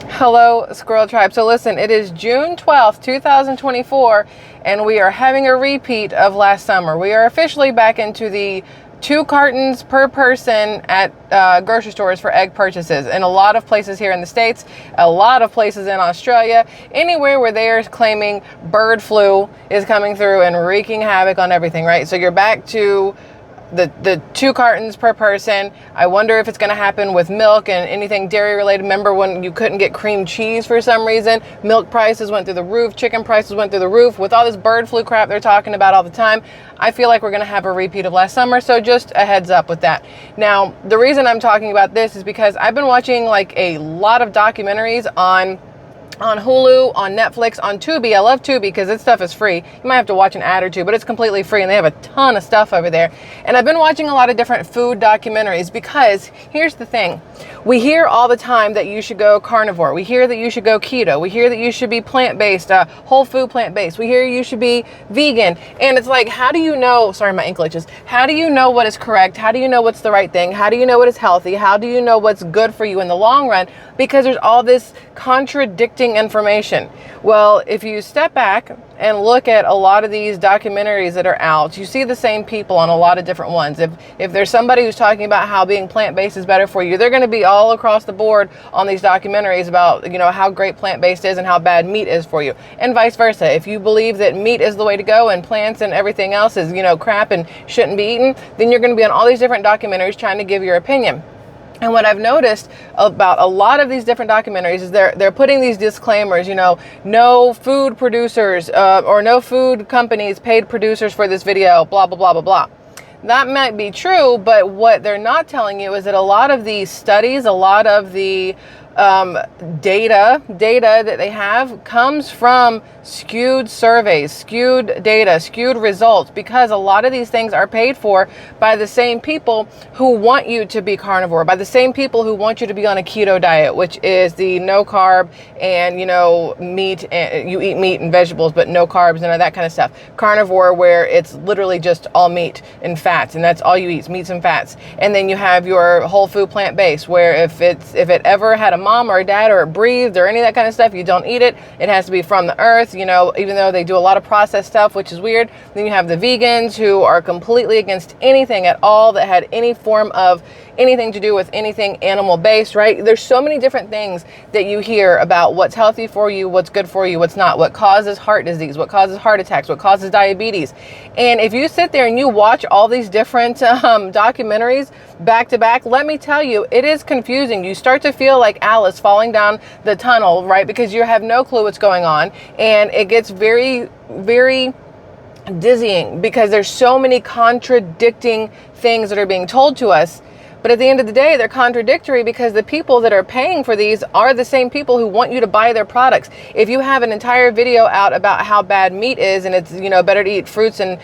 Hello, Squirrel Tribe. So listen, it is June 12th, 2024, and we are having a repeat of last summer. We are officially back into the 2 cartons per person at grocery stores for egg purchases in a lot of places here in the States, a lot of places in Australia, anywhere where they are claiming bird flu is coming through and wreaking havoc on everything, right? So you're back to the 2 cartons per person. I wonder if it's going to happen with milk and anything dairy related. Remember when you couldn't get cream cheese for some reason? Milk prices went through the roof. Chicken prices went through the roof. With all this bird flu crap they're talking about all the time, I feel like we're going to have a repeat of last summer. So just a heads up with that. Now, the reason I'm talking about this is because I've been watching like a lot of documentaries on Hulu, on Netflix, on Tubi. I love Tubi because this stuff is free. You might have to watch an ad or two, but it's completely free and they have a ton of stuff over there. And I've been watching a lot of different food documentaries because here's the thing. We hear all the time that you should go carnivore. We hear that you should go keto. We hear that you should be plant-based, whole food plant-based. We hear you should be vegan. And it's like, how do you know, sorry, my ankle itches. How do you know what is correct? How do you know what's the right thing? How do you know what is healthy? How do you know what's good for you in the long run? Because there's all this contradicting information. Well, if you step back and look at a lot of these documentaries that are out, you see the same people on a lot of different ones. If there's somebody who's talking about how being plant-based is better for you, they're going to be all across the board on these documentaries about, you know, how great plant-based is and how bad meat is for you, and vice versa. If you believe that meat is the way to go and plants and everything else is, you know, crap and shouldn't be eaten, then you're going to be on all these different documentaries trying to give your opinion. And what I've noticed about a lot of these different documentaries is they're putting these disclaimers, you know, no food producers or no food companies paid producers for this video, blah, blah, blah, blah, blah. That might be true, but what they're not telling you is that a lot of these studies, a lot of the data that they have comes from skewed surveys, skewed data, skewed results, because a lot of these things are paid for by the same people who want you to be carnivore, by the same people who want you to be on a keto diet, which is the no carb and, you know, meat, and you eat meat and vegetables, but no carbs and all that kind of stuff. Carnivore, where it's literally just all meat and fats, and that's all you eat, meats and fats. And then you have your whole food plant-based, where if it ever had a mom or a dad or it breathed or any of that kind of stuff, you don't eat it. It has to be from the earth, you know, even though they do a lot of processed stuff, which is weird. Then you have the vegans who are completely against anything at all that had any form of anything to do with anything animal based, right? There's so many different things that you hear about what's healthy for you, what's good for you, what's not, what causes heart disease, what causes heart attacks, what causes diabetes. And if you sit there and you watch all these different documentaries back to back, let me tell you, it is confusing. You start to feel like Alice falling down the tunnel, right? Because you have no clue what's going on. And it gets very, very dizzying because there's so many contradicting things that are being told to us. But at the end of the day, they're contradictory because the people that are paying for these are the same people who want you to buy their products. If you have an entire video out about how bad meat is and it's, you know, better to eat fruits and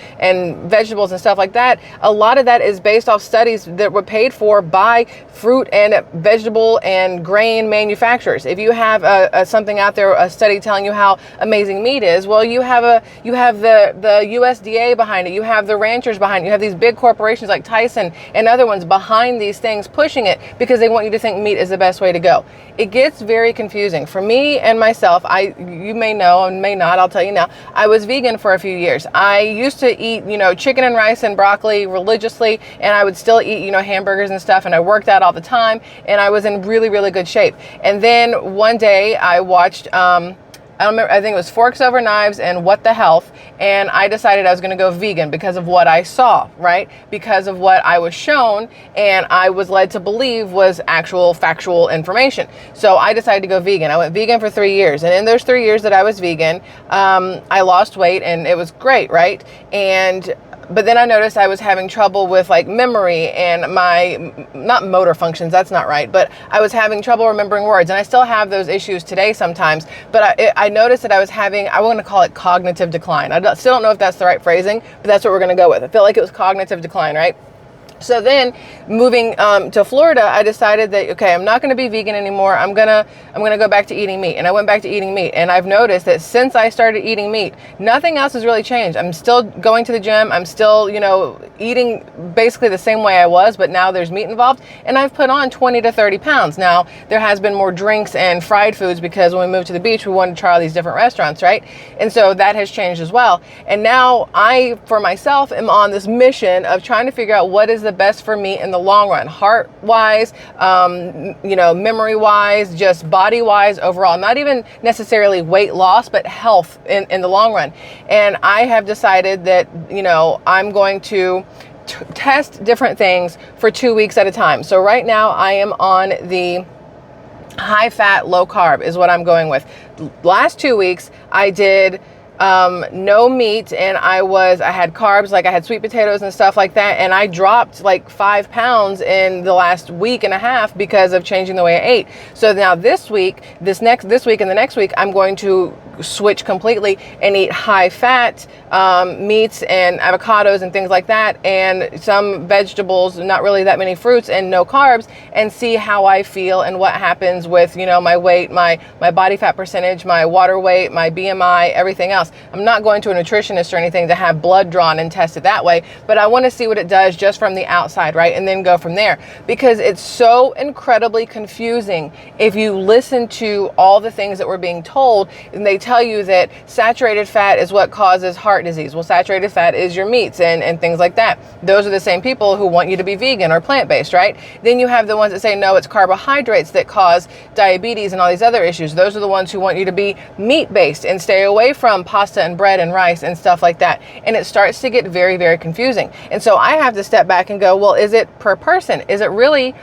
vegetables and stuff like that, a lot of that is based off studies that were paid for by fruit and vegetable and grain manufacturers. If you have something out there, a study telling you how amazing meat is, well, you have the USDA behind it. You have the ranchers behind it. You have these big corporations like Tyson and other ones behind these things pushing it because they want you to think meat is the best way to go. It gets very confusing for me and myself. You may know and may not, I'll tell you now, I was vegan for a few years. I used to eat, you know, chicken and rice and broccoli religiously, and I would still eat, you know, hamburgers and stuff, and I worked out all the time, and I was in really, really good shape. And then one day I watched I don't remember, I think it was Forks Over Knives and What the Health, and I decided I was going to go vegan because of what I saw, right? Because of what I was shown and I was led to believe was actual factual information. So I decided to go vegan. I went vegan for 3 years, and in those 3 years that I was vegan, I lost weight and it was great, right? But then I noticed I was having trouble with like memory and not motor functions, that's not right, but I was having trouble remembering words, and I still have those issues today sometimes. But I noticed that I was having, I want to call it cognitive decline. Still don't know if that's the right phrasing, but that's what we're going to go with. I feel like it was cognitive decline, right? So then moving to Florida, I decided that, okay, I'm not going to be vegan anymore. I'm going to go back to eating meat. And I went back to eating meat. And I've noticed that since I started eating meat, nothing else has really changed. I'm still going to the gym. I'm still, eating basically the same way I was, but now there's meat involved. And I've put on 20 to 30 pounds. Now, there has been more drinks and fried foods because when we moved to the beach, we wanted to try all these different restaurants, right? And so that has changed as well. And now I, for myself, am on this mission of trying to figure out what is the best for me in the long run, heart wise, memory wise, just body wise overall, not even necessarily weight loss, but health in the long run. And I have decided that, I'm going to test different things for 2 weeks at a time. So right now I am on the high fat, low carb is what I'm going with. Last 2 weeks I did no meat, and I had carbs, like I had sweet potatoes and stuff like that, and I dropped like 5 pounds in the last week and a half because of changing the way I ate. So now this week and the next week, I'm going to switch completely and eat high fat meats and avocados and things like that, and some vegetables, not really that many fruits, and no carbs, and see how I feel and what happens with my weight, my body fat percentage, my water weight, my BMI, everything else. I'm not going to a nutritionist or anything to have blood drawn and tested that way, but I want to see what it does just from the outside, right? And then go from there, because it's so incredibly confusing if you listen to all the things that we're being told, and they tell you that saturated fat is what causes heart disease. Well, saturated fat is your meats and things like that. Those are the same people who want you to be vegan or plant-based, right? Then you have the ones that say, no, it's carbohydrates that cause diabetes and all these other issues. Those are the ones who want you to be meat-based and stay away from pasta and bread and rice and stuff like that. And it starts to get very, very confusing. And so I have to step back and go, well, is it per person? Is it really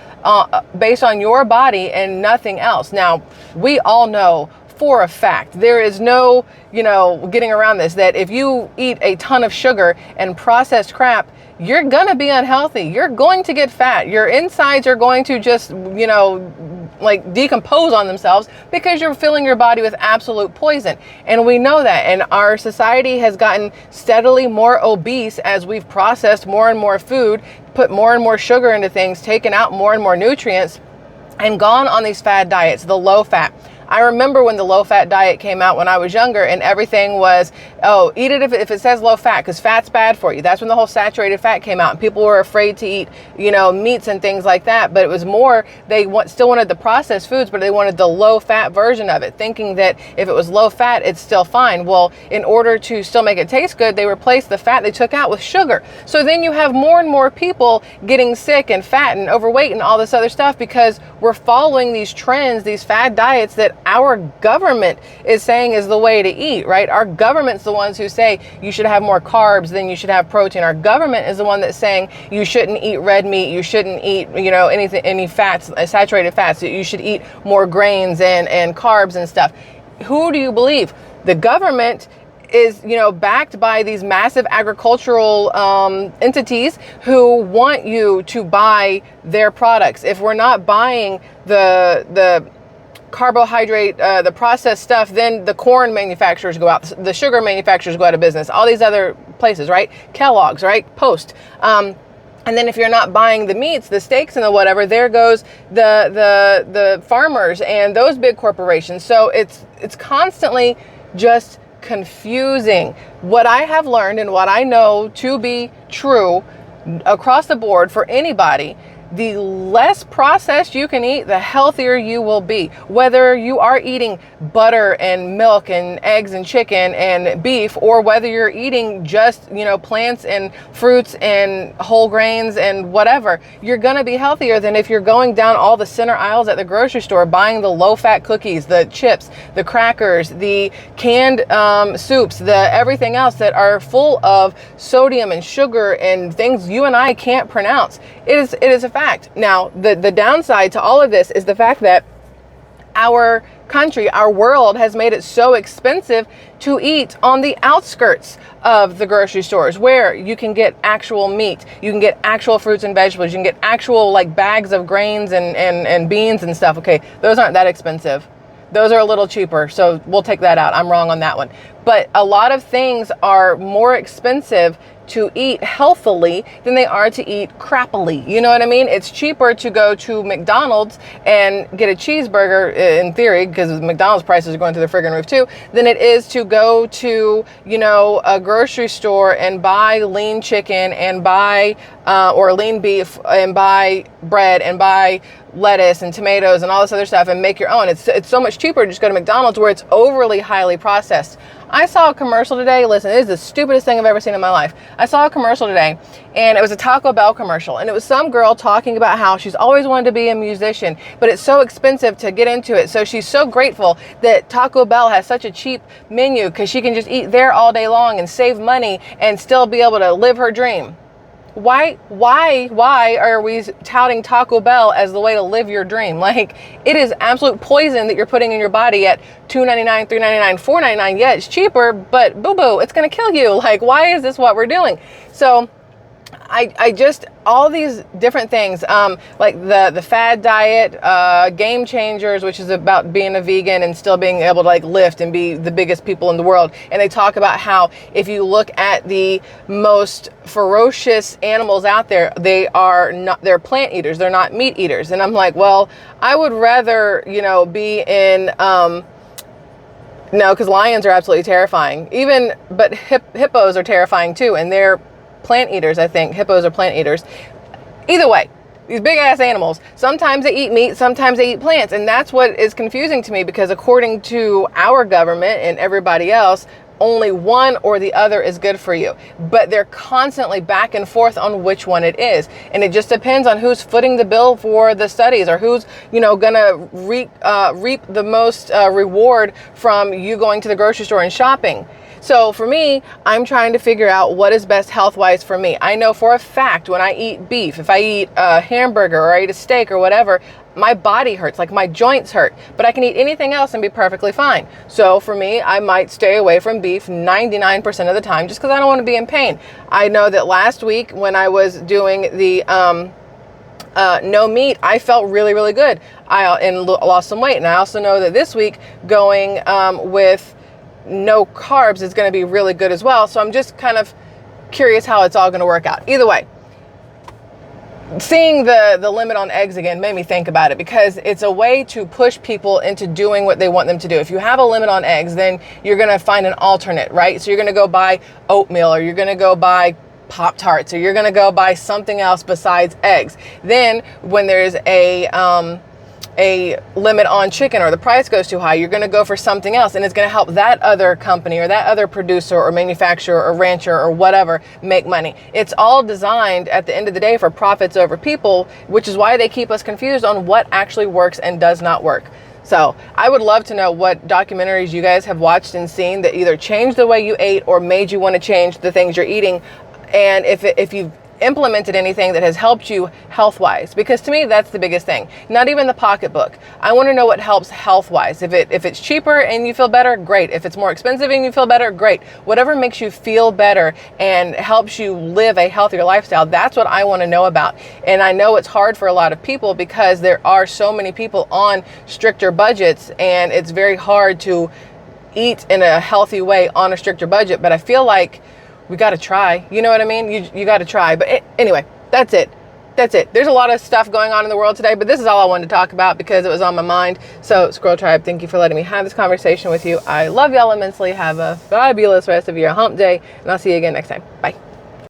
based on your body and nothing else? Now, we all know for a fact, there is no, getting around this, that if you eat a ton of sugar and processed crap, you're gonna be unhealthy. You're going to get fat. Your insides are going to just, like decompose on themselves because you're filling your body with absolute poison. And we know that. And our society has gotten steadily more obese as we've processed more and more food, put more and more sugar into things, taken out more and more nutrients, and gone on these fad diets, the low fat. I remember when the low fat diet came out when I was younger, and everything was, oh, eat it if it says low fat, because fat's bad for you. That's when the whole saturated fat came out, and people were afraid to eat, meats and things like that. But it was more, they still wanted the processed foods, but they wanted the low fat version of it, thinking that if it was low fat, it's still fine. Well, in order to still make it taste good, they replaced the fat they took out with sugar. So then you have more and more people getting sick and fat and overweight and all this other stuff because we're following these trends, these fad diets that our government is saying is the way to eat, right? Our government's the ones who say you should have more carbs than you should have protein. Our government is the one that's saying you shouldn't eat red meat, you shouldn't eat, any fats, saturated fats, you should eat more grains and carbs and stuff. Who do you believe? The government is, backed by these massive agricultural entities who want you to buy their products. If we're not buying the carbohydrate, the processed stuff, then the corn manufacturers go out, the sugar manufacturers go out of business, all these other places, right? Kellogg's, right? Post. And then if you're not buying the meats, the steaks and the whatever, there goes the farmers and those big corporations. So it's constantly just confusing. What I have learned and what I know to be true across the board for anybody, the less processed you can eat, the healthier you will be. Whether you are eating butter and milk and eggs and chicken and beef, or whether you're eating just, plants and fruits and whole grains and whatever, you're gonna be healthier than if you're going down all the center aisles at the grocery store, buying the low-fat cookies, the chips, the crackers, the canned soups, the everything else that are full of sodium and sugar and things you and I can't pronounce. It is a fact. Now, the downside to all of this is the fact that our country, our world has made it so expensive to eat on the outskirts of the grocery stores, where you can get actual meat, you can get actual fruits and vegetables, you can get actual like bags of grains and beans and stuff. Okay, those aren't that expensive. Those are a little cheaper, so we'll take that out. I'm wrong on that one. But a lot of things are more expensive to eat healthily than they are to eat crappily. You know what I mean? It's cheaper to go to McDonald's and get a cheeseburger, in theory, because McDonald's prices are going through the friggin' roof too, than it is to go to, you know, a grocery store and buy lean chicken and buy or lean beef and buy bread and buy lettuce and tomatoes and all this other stuff and make your own. It's so much cheaper to just go to McDonald's where it's overly highly processed. I saw a commercial today. Listen, it is the stupidest thing I've ever seen in my life. I saw a commercial today, and it was a Taco Bell commercial, and it was some girl talking about how she's always wanted to be a musician, but it's so expensive to get into it. So she's so grateful that Taco Bell has such a cheap menu because she can just eat there all day long and save money and still be able to live her dream. Why are we touting Taco Bell as the way to live your dream? Like, it is absolute poison that you're putting in your body at $2.99, $3.99, $4.99. Yeah, it's cheaper, but boo-boo, it's going to kill you. Like, why is this what we're doing? So I just, all these different things, like the fad diet, Game Changers, which is about being a vegan and still being able to like lift and be the biggest people in the world. And they talk about how if you look at the most ferocious animals out there, they're plant eaters. They're not meat eaters. And I'm like, well, I would rather, you know, be in, no, because lions are absolutely terrifying. But hippos are terrifying too. And they're plant eaters, I think. Hippos are plant eaters. Either way, these big ass animals, sometimes they eat meat, sometimes they eat plants. And that's what is confusing to me, because according to our government and everybody else, only one or the other is good for you. But they're constantly back and forth on which one it is. And it just depends on who's footing the bill for the studies, or who's, you know, gonna reap the most reward from you going to the grocery store and shopping. So for me, I'm trying to figure out what is best health-wise for me. I know for a fact when I eat beef, if I eat a hamburger or I eat a steak or whatever, my body hurts, like my joints hurt, but I can eat anything else and be perfectly fine. So for me, I might stay away from beef 99% of the time just because I don't want to be in pain. I know that last week when I was doing the no meat, I felt really, really good. I lost some weight. And I also know that this week going with no carbs is going to be really good as well. So I'm just kind of curious how it's all going to work out. Either way, seeing the limit on eggs again made me think about it, because it's a way to push people into doing what they want them to do. If you have a limit on eggs, then you're going to find an alternate, right? So you're going to go buy oatmeal, or you're going to go buy Pop-Tarts, or you're going to go buy something else besides eggs. Then when there's a limit on chicken, or the price goes too high, you're going to go for something else, and it's going to help that other company or that other producer or manufacturer or rancher or whatever make money. It's all designed at the end of the day for profits over people, which is why they keep us confused on what actually works and does not work. So I would love to know what documentaries you guys have watched and seen that either changed the way you ate or made you want to change the things you're eating, and if you've implemented anything that has helped you health-wise, because to me that's the biggest thing. Not even the pocketbook. I want to know what helps health-wise. If it's cheaper and you feel better, great. If it's more expensive and you feel better, great. Whatever makes you feel better and helps you live a healthier lifestyle, that's what I want to know about. And I know it's hard for a lot of people because there are so many people on stricter budgets, and it's very hard to eat in a healthy way on a stricter budget. But I feel like we got to try. You know what I mean? You got to try. But anyway, that's it. There's a lot of stuff going on in the world today, but this is all I wanted to talk about because it was on my mind. So Squirrel Tribe, thank you for letting me have this conversation with you. I love y'all immensely. Have a fabulous rest of your hump day, and I'll see you again next time. Bye.